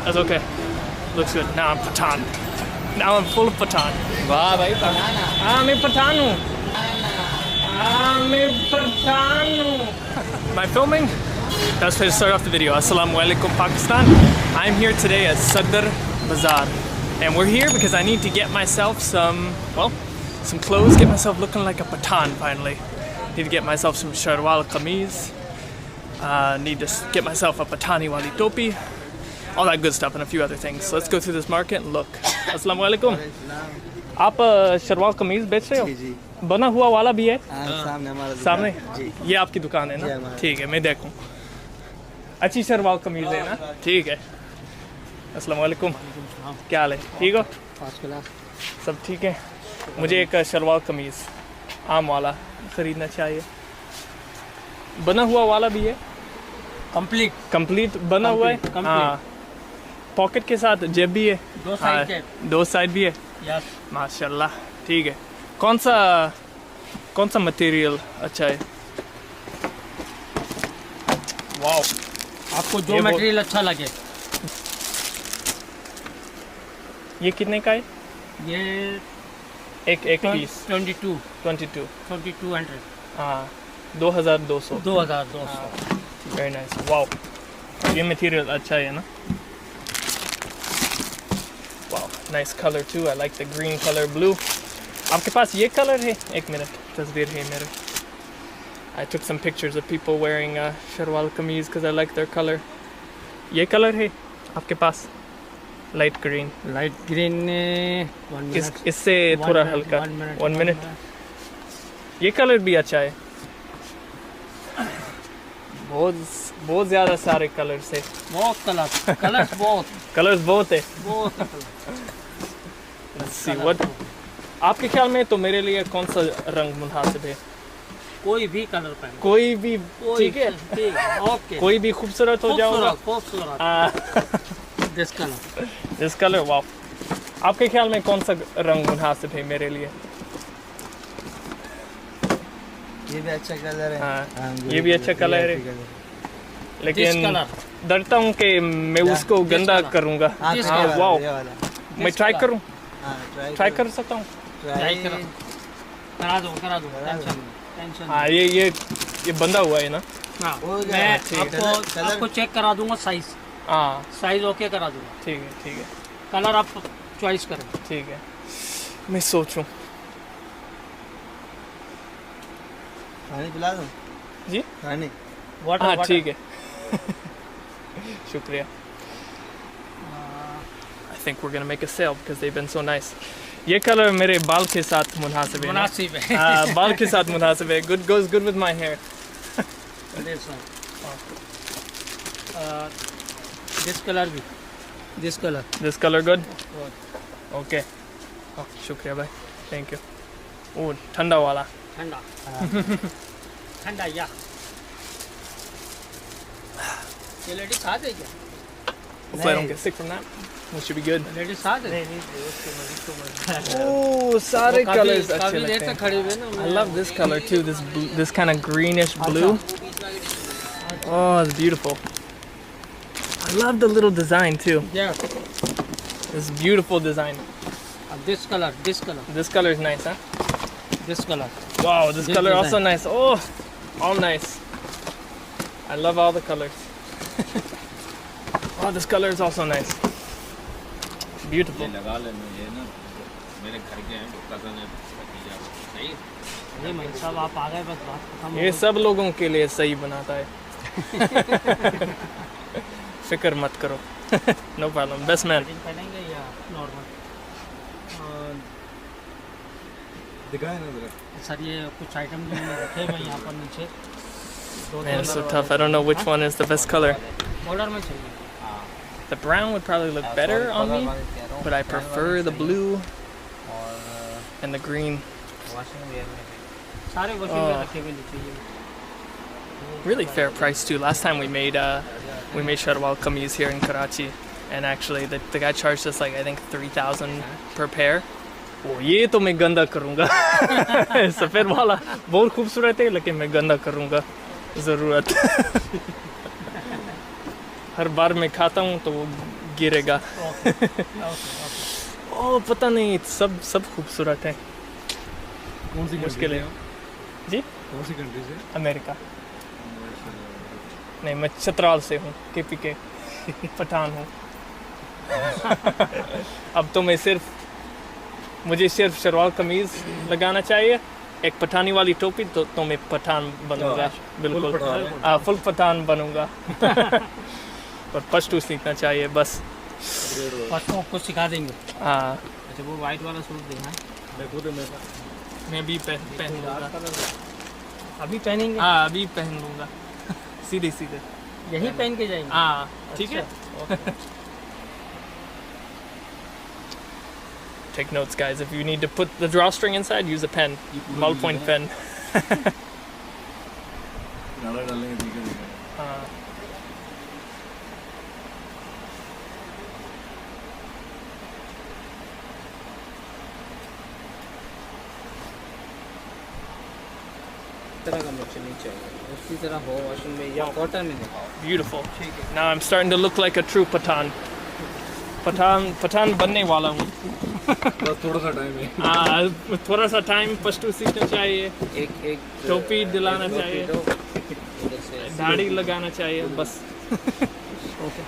That's okay. Looks good. Now I'm Pathan. Now I'm full of Pathan. वाह भाई पठान हाँ मैं पठान हूँ. Am I filming? That's to start off the video. Assalamu alaikum Pakistan. I'm here today at Sadr Bazaar. And we're here because I need to get myself some clothes, get myself looking like a Pathan finally. Need to get myself some sharwal kameez. Need to get myself a Pathani wali topi. All that good stuff and a few other things. So let's go through this market and look. Assalamu alaikum. आप शरवाल कमीज बेच रहे हो? जी बना हुआ वाला भी है? सामने हमारा सामने? जी ये आपकी दुकान है ना? ठीक है, मैं देखूं. अच्छी शरवाल कमीज है ना? ठीक है. अस्सलाम वालेकुम. क्या हाल है? ठीक हो? सब ठीक है. मुझे एक शरवाल कमीज आम वाला खरीदना चाहिए. बना हुआ वाला भी है? कंप्लीट बना हुआ है? हाँ. पॉकेट के साथ जेब भी है? दो साइड भी है? यस माशाल्लाह. ठीक है. कौन सा मटेरियल अच्छा है? वाओ. आपको जो मटेरियल अच्छा लगे. ये कितने का है? ये एक पीस 2200. हाँ 2200. Very nice. वाओ. ये मटेरियल अच्छा है ना? Wow nice colour too. I like the green colour blue. आपके पास ये कलर है? एक मिनट तस्वीर है मेरे. I took some pictures of people wearing sharwal kameez because I like their color. ये कलर है आपके पास? Light green. इससे थोड़ा हल्का. 1 मिनट. ये कलर भी अच्छा है. बहुत ज़्यादा सारे कलर्स है. कलर्स बहुत है. Let's see what. आपके ख्याल में तो मेरे लिए कौन सा रंग मुनासिब है? कोई भी कलर पहन. कोई भी ठीक है. ओके. कोई भी खूबसूरत हो जाओगा. This colour. वाओ. आपके ख्याल में कौन सा रंग मुनासिब है मेरे लिए? ये भी अच्छा कलर है. हाँ, ये भी अच्छा कलर है. लेकिन डरता हूँ कि मैं उसको गंदा करूँगा. वाओ. मैं ट्राई करूँ? ट्राई कर सकता हूँ? करा दो. हाँ ये बंधा हुआ है ना? मैं आपको चेक करा दूंगा साइज. हाँ साइज ओके करा दूंगा. ठीक है. कलर आप चॉइस करें. ठीक है. मैं सोचूं. पानी पिला दूं? जी पानी. हाँ ठीक है. शुक्रिया. I think we're gonna make a sale because they've been so nice. ये कलर मेरे बाल के साथ मुनासिब है. बाल के साथ मुनासिब है. Goes good with my hair. This color good. Okay. शुक्रिया भाई. Thank you. ओह ठंडा वाला. ठंडा या. ये लेडीज साथ है क्या? Hopefully I don't get sick from that. That should be good. Ladies साथ है. Oh, सारे colors अच्छे लगते हैं. I love this color too. This kind of greenish blue. Oh, it's beautiful. I love the little design too. Yeah. This beautiful design. This color. This color is nice, huh? This color. Wow, this color design. Also nice. Oh, all nice. I love all the colors. Oh, this color is also nice. Beautiful. ये सब लोगों के लिए सही बनाता है. फिक्र मत करो. No problem. Best man. पहनेंगे या नॉर्मल? दिखाए ना जरा. सर ये कुछ आइटम जो रखे हुए यहाँ पर नीचे. Man, it's so tough. I don't know which one is the best color. Border में चाहिए. The brown would probably look better on me, but I prefer the blue and the green. सारे washing में रखे हुए नीचे. Really fair price too. Last time we made sharwal kameez here in Karachi, and actually the guy charged us like I think 3,000 per pair. Oh, ये तो मैं गंदा करूँगा. सफ़ेद वाला बहुत खूबसूरत है लेकिन मैं गंदा करूँगा. ज़रूरत. हर बार मैं खाता हूँ तो वो गिरेगा। ओके ओके ओह पता नहीं, सब खूबसूरत है। कौन सी मुश्किल है जी। कौन सी कंट्री से? अमेरिका। नहीं, मैं चतराल से हूँ, KPK पठान हूँ। अब तो मुझे सिर्फ शलवार कमीज लगाना चाहिए, एक पठानी वाली टोपी, तो मैं पठान बनूंगा। बिल्कुल फुल पठान बनूंगा। और पश्तू सीखना चाहिए बस। बच्चों को सिखा देंगे। हाँ अच्छा वो वाइट वाला सूट देना। मैं भी पहन लूँगा। अभी पहनेंगे? हाँ अभी पहन लूँगा, सीधे यही पहन के जाएंगे? हाँ ठीक है। Take notes, guys. If you need to put the drawstring inside, use a pen, ballpoint pen. नाला डालेंगे दिखेगा। हाँ तरह का मुझे नहीं चाहिए, उसी तरह हो वॉशिंग में या कॉटन में दिखाओ। beautiful. Now I'm starting to look like a true Pathan. Pathan बनने वाला हूँ। बस थोड़ा सा टाइम है। थोड़ा सा टाइम, पश्तू सीखना चाहिए, एक टोपी दिलाना चाहिए, उधर से दाढ़ी लगाना चाहिए, बस। ओके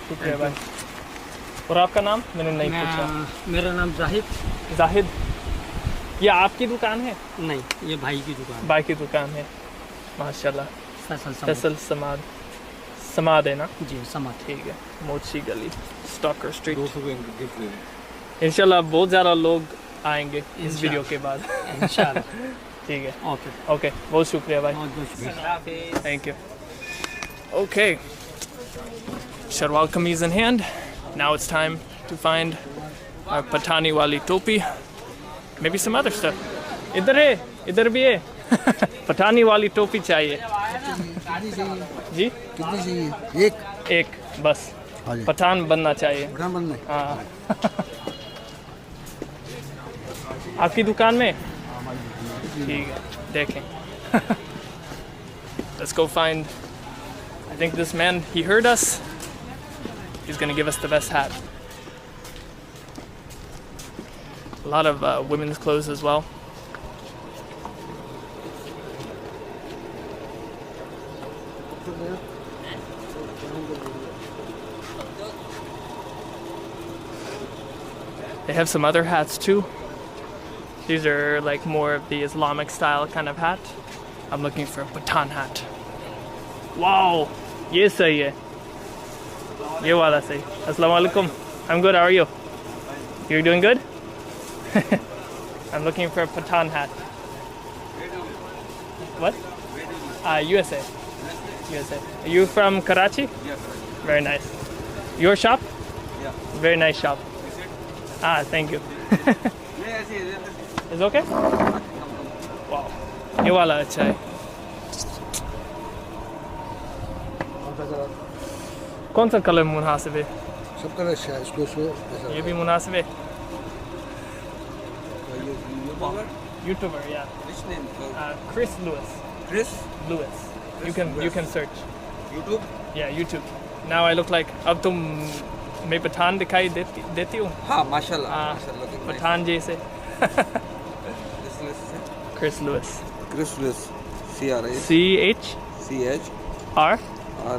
शुक्रिया भाई। और आपका नाम मैंने नहीं पूछा। मेरा नाम जाहिद। ये आपकी दुकान है? नहीं, ये भाई की दुकान। भाई की दुकान है, माशाल्लाह। फैसल समाद है ना जी, समाद। ठीक है। मोची गली, स्टॉकर स्ट्रीट। 200 का गिफ्ट दे दें। इंशाल्लाह बहुत ज़्यादा लोग आएंगे इस वीडियो के बाद। इंशाल्लाह। ठीक है ओके ओके, बहुत शुक्रिया भाई। बहुत Thank you. Okay. Sharwal kameez in hand. Now it's time to find our Patani wali topi. Maybe some other stuff. इधर है, इधर भी है। पठानी वाली टोपी चाहिए जी। कितनी चाहिए? एक बस। पठान बनना चाहिए। पठान बनना है? हाँ। आपकी दुकान में? ठीक है, देखें। Let's go find. I think this man, he heard us. He's gonna give us the best hat. A lot of women's clothes as well. They have some other hats too. These are like more of the Islamic style kind of hat. I'm looking for a Pathan hat. Wow, ये सही है, ये वाला सही। Assalamu alaikum. I'm good. How are you? You're doing good? I'm looking for a Pathan hat. What? USA. USA. Are you from Karachi? Yes, Very nice. Your shop? Yeah. Very nice shop. Thank you. Is okay? Wow. ये वाला अच्छा है। कौन सा colour मुनासिब है? सब colour अच्छा है। इसको ये भी मुनासिब है। YouTuber, yeah. Which name? Chris Lewis. Chris? Lewis. You can search. YouTube? Yeah, YouTube. Now I look like, अब तुम मैं पठान दिखाई देती हूँ। हाँ, माशाल्लाह। हाँ, माशाल्लाह, looking nice. पठान जैसे। This list है? Chris Lewis. Chris Lewis. CRIS. CH CH R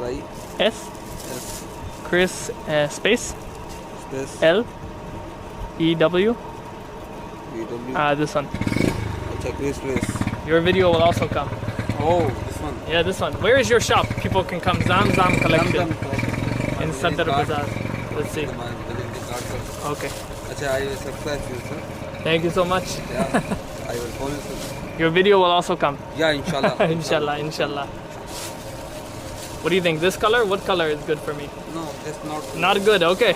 RIS S. Chris space space L E W. VW. This one. अच्छा, Chris Lewis. Your video will also come. Oh, this one. Yeah, this one. Where is your shop? People can come. Zam collection in My Sadr card. Bazaar. Let's see. My visiting card, sir. Okay. अच्छा, I will subscribe to you, sir. Thank you so much. Yeah, I will follow you, sir. Your video will also come. Yeah, inshallah. Inshallah, inshallah. What do you think? This color? What color is good for me? No, it's not. Not good. Okay.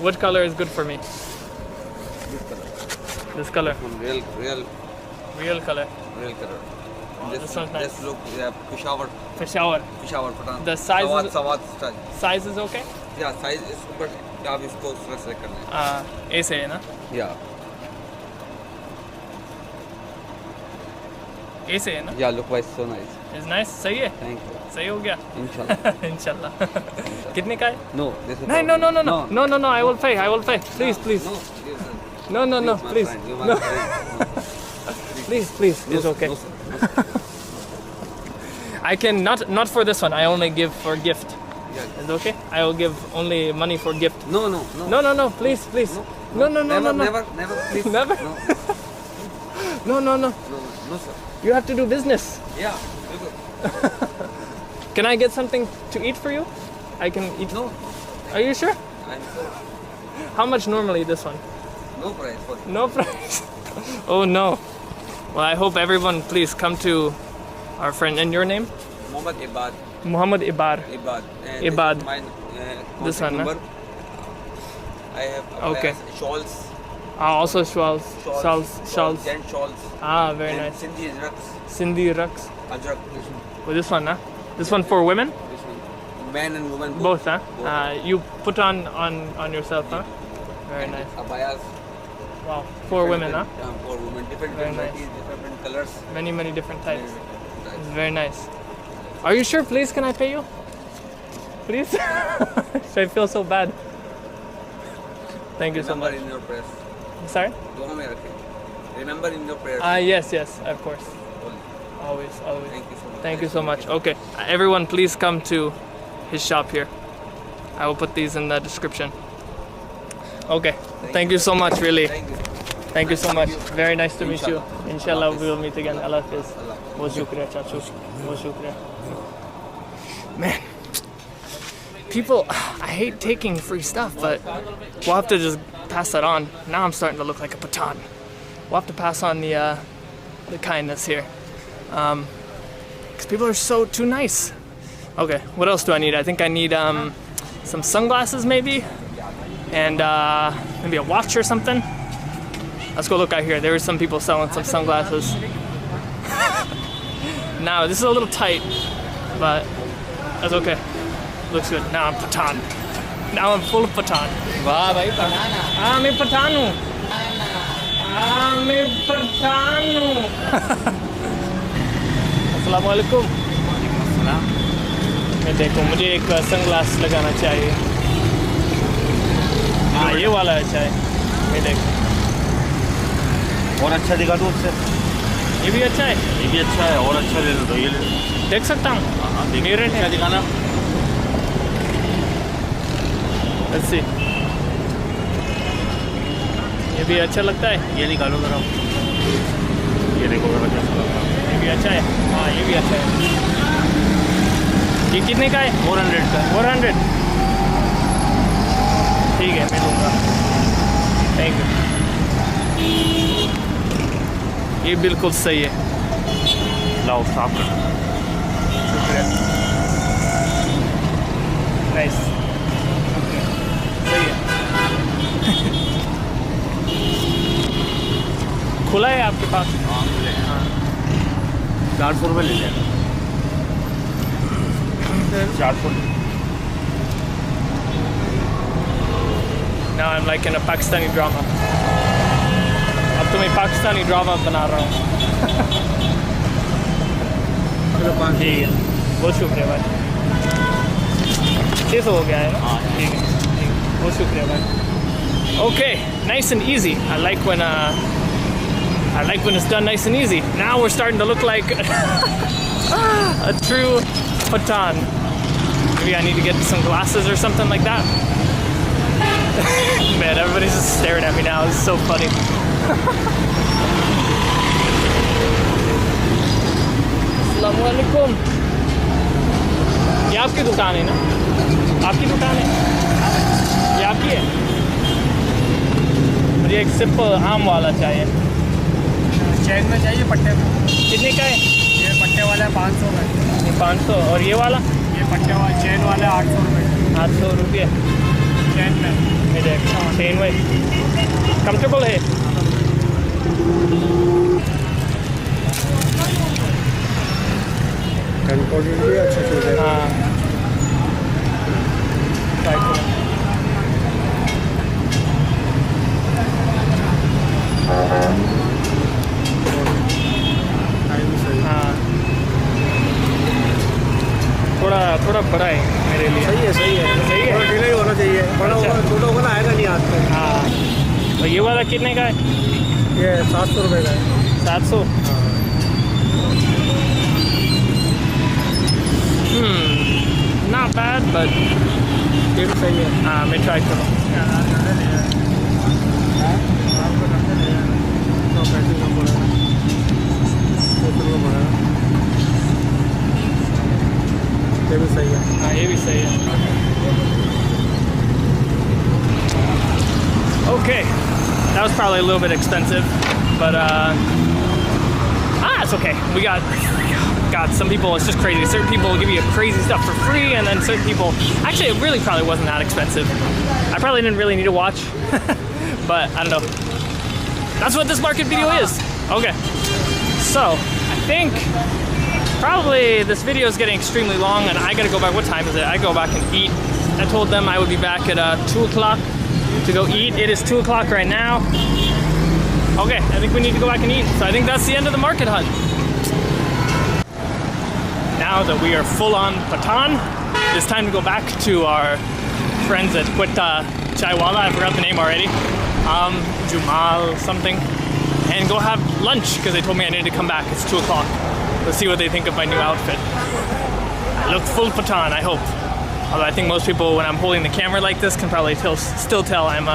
What color is good for me? This color. This color. One Real color. real color. This one's nice. Just look, yeah, Peshawar, Peshawar. Pathan. The size is- Sawat style. Size is okay? Yeah, size is, but आप इसको select करना है. ऐसे है ना? Yeah. ए से है ना? Yeah, look wise, so nice. It's nice. सही है? Thank you. सही हो गया? Inshallah. इंशाल्लाह. कितने का है? No, this is नहीं, no. I will pay. Please. No, No. my Please. friend, you my No. friend. Please. No, It's sir, okay. no, sir, no, sir. I can not for this one. I only give for gift. Yeah. It's okay? I will give only money for gift. No. No. Please. No. Never, please. Never? No, No. no, sir. You have to do business. Yeah, look. Can I get something to eat for you? I can eat. No, Are you sure? I'm sure. How much normally this one? No price for you. No price. Oh no. Well, I hope everyone please come to our friend. And your name? Mohammed Ibad. Muhammad Ibar. Ibad. And Ibad. This is my This one, contact number. I have Okay. shawls. Also shawls. Shawls. Gent shawls. Very And nice. Sindhi rugs. Sindhi rugs. Ajrak. Well, this one, huh? This one for women? This one. Men and women Both, huh? Both. You put on yourself, huh? Very nice. Abayas. Wow. For women, huh? For women. Different Very varieties, different colors. Many different types. Nice. It's very nice. Are you sure? Please, can I pay you? Please? I feel so bad. Thank you so Remember much. in your prayers. Sorry? दुआ में रखें. Remember in your prayers. Yes, of course. Always. Thank you so much. Thank you so much. Okay. Everyone, please come to his shop here. I will put these in the description. Okay. Thank you so much, really. Thank you. So much. Very nice to meet you. Inshallah. Inshallah, Allah we will meet again. Allah Hafiz. Allah. बहुत शुक्रिया चाचू. बहुत शुक्रिया. Man, people, I hate taking free stuff, but we'll have to just pass that on. Now I'm starting to look like a Pathan. We'll have to pass on the kindness here. Because people are so too nice. Okay, what else do I need? I think I need some sunglasses maybe, and maybe a watch or something. Let's go look out here. There are some people selling some sunglasses. Now this is a little tight, but that's okay. Looks good. Now I'm Pathan. Now I'm full of Pathan. वाह भाई पठान मैं पठान हूँ. मैं पठान हूँ. अस्सलाम वालेकुम. मैं देखो मुझे एक सनग्लास लगाना चाहिए. ये वाला अच्छा है. मैं देखो. और अच्छा दिखा दो उससे. ये भी अच्छा है. ये भी अच्छा है और अच्छा ले लो तो ये ले लो. देख सकता हूँ. मेरे क्या दिखाना. Let's see. ये भी अच्छा लगता है. ये निकालो जरा. ये देखो जरा कैसा लग रहा है. ये भी अच्छा है. हाँ ये भी अच्छा है. ये कितने का है? 400 का. 400. ठीक है मैं लूँगा. Thank you. ये बिल्कुल सही है. लाओ साफ कर. शुक्रिया. नाइस. सही है. खुला है आपके पास? हाँ 400 रुपये ले लेना. 400. Now I'm like in a Pakistani drama. अब तो मैं पाकिस्तानी ड्रामा बना रहा हूँ. ठीक है. बहुत शुक्रिया भाई. 600 हो गया है ना? ठीक है. बहुत शुक्रिया भाई. Okay, nice and easy. I like when it's done nice and easy. Now we're starting to look like a true Pathan. Maybe I need to get some glasses or something like that. Man, everybody's just staring at me now. This is so funny. Assalamualaikum. ये आपकी दुकान है ना? आपकी दुकान है? ये आपकी है? मुझे एक सिंपल आम वाला चाहिए. चेन में चाहिए पट्टे में. कितने का है? ये पट्टे वाला 500 में. ये 500. और ये वाला? ये पट्टे वाला चेन वाला 800 रुपये. 800 रुपये. चेन में. ये देख चेन में कंफर्टेबल है. अच्छा चल रहा है. हाँ. ट्राई करो. टाइम सही. थोड़ा बड़ा है मेरे लिए। सही है सही है सही है? थोड़ा डिले होना चाहिए, बड़ा अच्छा। होगा छोटा होगा ना आएगा नहीं हाथ पे। हाँ, तो ये वाला कितने का है? ये 700 रुपये का है। 700। नॉट बैड बट ये भी सही है। हाँ, मैं ट्राई करूँ। तो पैसे कम पड़ेगा, 100 रुपये पड़ेगा। ये भी सही है। हाँ, ये भी सही है। Okay, that was probably a little bit expensive, but it's okay. We got God. Some people, it's just crazy. Certain people will give you crazy stuff for free, and then certain people. Actually, it really probably wasn't that expensive. I probably didn't really need to watch, but I don't know. That's what this market video is. Okay, so I think probably this video is getting extremely long, and I gotta go back. What time is it? I go back and eat. I told them I would be back at 2 o'clock to go eat. It is 2 o'clock right now. Okay, I think we need to go back and eat. So I think that's the end of the market hunt. Now that we are full on Pathan, it's time to go back to our friends at Quetta Chaiwala. I forgot the name already. Jumal something. And go have lunch because they told me I needed to come back. It's 2 o'clock. Let's see what they think of my new outfit. I look full Pathan, I hope. Although I think most people, when I'm holding the camera like this, can probably still tell I'm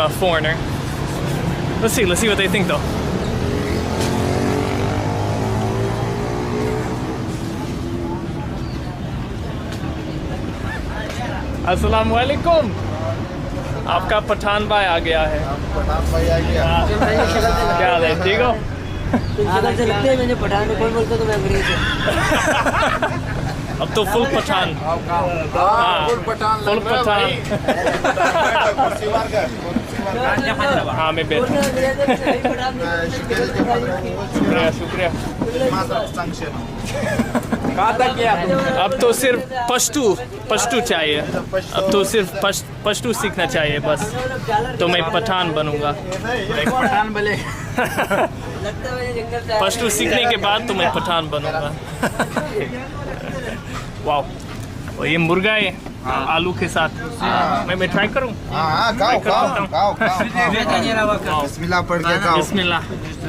a foreigner. Let's see what they think though. अस्सलाम वालेकुम। आपका पठान भाई आ गया है। पठान भाई आ गया। क्या हाल है, ठीक हो? आगे से लगते हैं मैंने पठान में कौन बोलता तो मैं अंग्रेज हूँ। अब तो full Pathan. Full Pathan full Pathan. हाँ, मैं बैठ। शुक्रिया। कहाँ तक गया? अब तो सिर्फ पश्तू चाहिए। अब तो सिर्फ पश्तू सीखना चाहिए बस, तो मैं पठान बनूंगा। पठान भले पश्तू सीखने के बाद तो मैं पठान बनूंगा। वाओ, और ये मुर्गा है आलू के साथ। मैं ट्राई करूँ? खाओ बिस्मिल्लाह पढ़ के खाओ। बिस्मिल्लाह।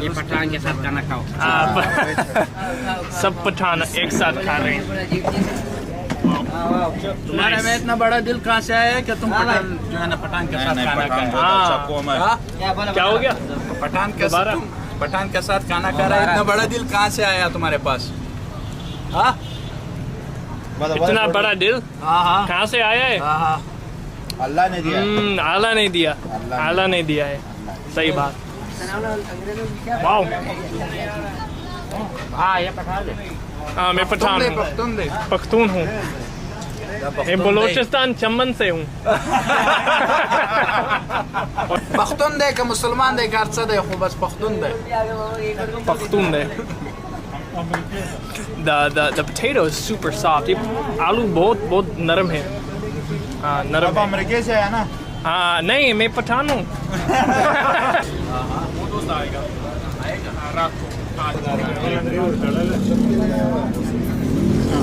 ये पठान के साथ खाना खाओ। सब पठान एक साथ खा रहे हैं। तुम्हारे में इतना बड़ा दिल कहाँ से आया कि तुम पठान जो है ना पठान के साथ खाना खाए? क्या हो गया? पठान के साथ खाना खा रहा है, इतना बड़ा दिल कहाँ से आया तुम्हारे पास? हाँ, इतना बड़ा दिल कहाँ से आया है? अल्लाह ने दिया। अल्लाह नहीं दिया। अल्लाह नहीं दिया है, सही बात। वाओ, हाँ मैं पठान हूँ, पख्तून हूँ। मैं बलोचिस्तान चमन से हूँ। पख्तून दे का मुसलमान दे का अर्सा दे हो, बस पख्तून दे। पख्तून दे। The potato is super soft. ये आलू बहुत नरम है। हाँ, नरम है। अमेरिका से आया ना? हाँ, नहीं मैं पठान हूँ।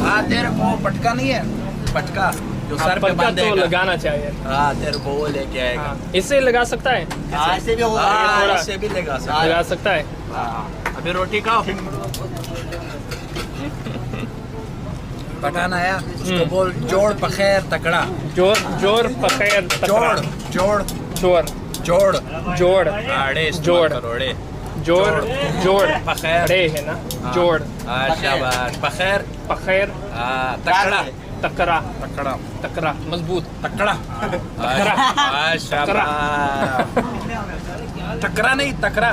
हाँ, तेरे को पटका नहीं है? पटका जो सर पे बांधेगा तो लगाना चाहिए। हाँ, तेरे को वो लेके आएगा। इससे लगा सकता है? ऐसे भी होगा। हाँ, इससे भी लगा सकता लगा सकता है। है। अभी रोटी खाओ। पठान आया, उसको बोल जोड़ पखेर तकड़ा। जोर पखेर तकड़ा। जोड़ जोड़ जोड़ पखेर रे है ना? जोड़। शाबाश। पखेर तकड़ा मजबूत। तकड़ा। शाबाश। टकरा नहीं, तकड़ा।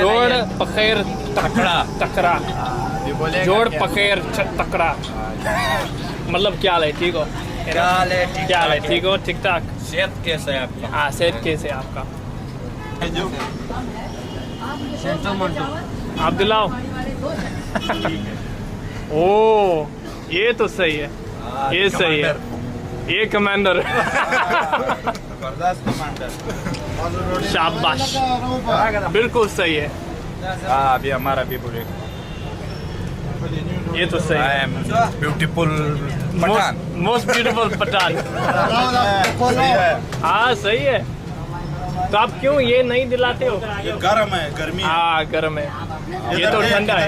जोड़ पखेर तकड़ा। जोड़ पखेर तकड़ा। मतलब क्या है? ठीक हो? क्या है? ठीक हो? ठीक ठाक? सेहत कैसे है आपका? हाँ, सेहत कैसे है आपका? आप दिलाओ। ओ, ये तो सही है। ये सही है। ये कमांडर। शाबाश, बिल्कुल सही है। हाँ, अभी हमारा भी बोले। ये तो सही आई है। Am beautiful Pathan. Most beautiful Pathan. हाँ सही है। तो आप क्यों ये नहीं दिलाते हो? ये गर्म है, गर्मी है। हाँ गर्म है, ये तो ठंडा है।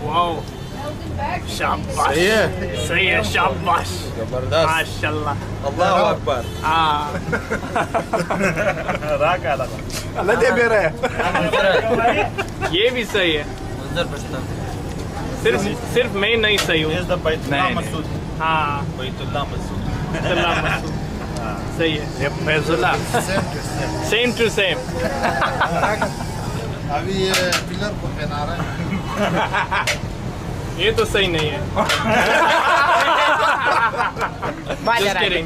वाओ शाबाश, सही है। सही है, शाबाश, जबरदस्त। माशाल्लाह। अल्लाह अकबर। हाँ राका लगा। अल्लाह दे मेरे। ये भी सही है। सिर्फ मैं नहीं सही हूँ। बैतुल्लाह मसूद। हाँ बैतुल्लाह मसूद। अल्लाह मसूद। सही है। ये फैजुल्ला। Same to same. अभी ये पिलर को पहना रहे हैं। ये तो सही नहीं है।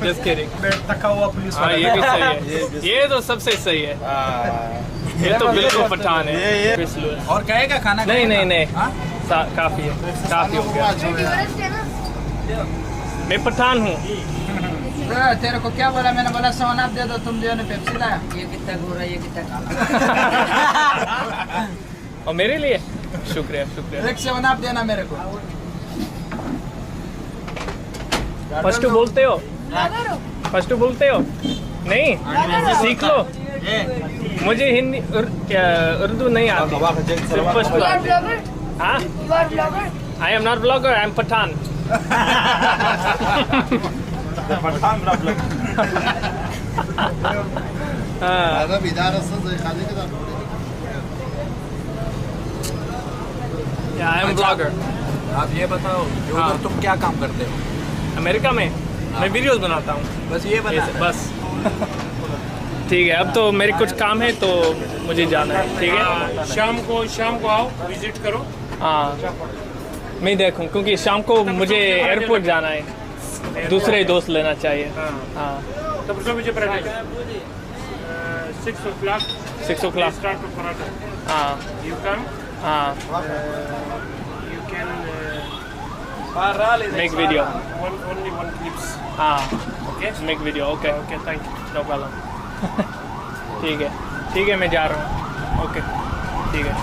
just kidding. थका हुआ पुलिस हाँ ये भी सही है। ये तो सबसे सही है। ये तो बिल्कुल पठान है। और कहेगा खाना नहीं खाएगा? नहीं नहीं, हाँ? काफी है, काफी हो गया। मैं पठान हूँ। तेरे को क्या बोला? मैंने बोला 7 अप दे दो, तुम जो ने पेप्सी लाया। ये कितना गोरा, ये कितना काला। और मेरे लिए शुक्रिया शुक्रिया। एक 7 अप देना मेरे को। फर्स्ट बोलते हो? फर्स्ट बोलते हो? नहीं सीख लो। मुझे हिंदी उर्दू नहीं आती, सिर्फ फर्स्ट आती है। हाँ I am not blogger, I am Pathan. आता बिदार असं खाली का आई एम ब्लॉगर। आप ये बताओ कि हाँ। उधर तुम क्या काम करते हो? अमेरिका में मैं वीडियोस बनाता हूँ। बस ये बता। बस ठीक है, अब तो मेरे कुछ काम है तो मुझे जाना है। ठीक है, शाम को आओ, विजिट करो। हाँ मैं देखूँ, क्योंकि शाम को मुझे एयरपोर्ट जाना है, दूसरे दोस्त लेना चाहिए। हाँ तब सब मुझे private 6 o'clock 6 o'clock। start to Paratha. हाँ You come, हाँ you can make video. only one clips. हाँ Okay? Make video. Okay Okay, thank you. No problem. ठीक है मैं जा रहा हूँ। ओके ठीक है,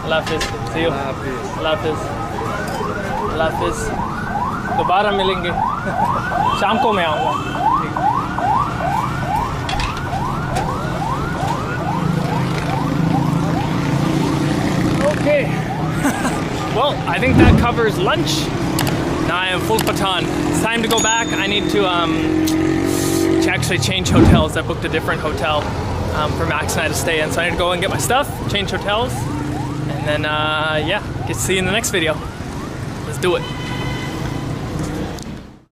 अल्लाह हाफिज़, सी यू, अल्लाह हाफिज़, अल्लाह हाफिज़। दोबारा मिलेंगे, शाम को मैं आऊँगा। Okay. Well, I think that covers lunch. Now I am full Pathan. It's time to go back. I need to actually change hotels. I booked a different hotel for Max and I to stay in. So I need to go and get my stuff, change hotels, and then yeah, get to see you in the next video. Let's do it.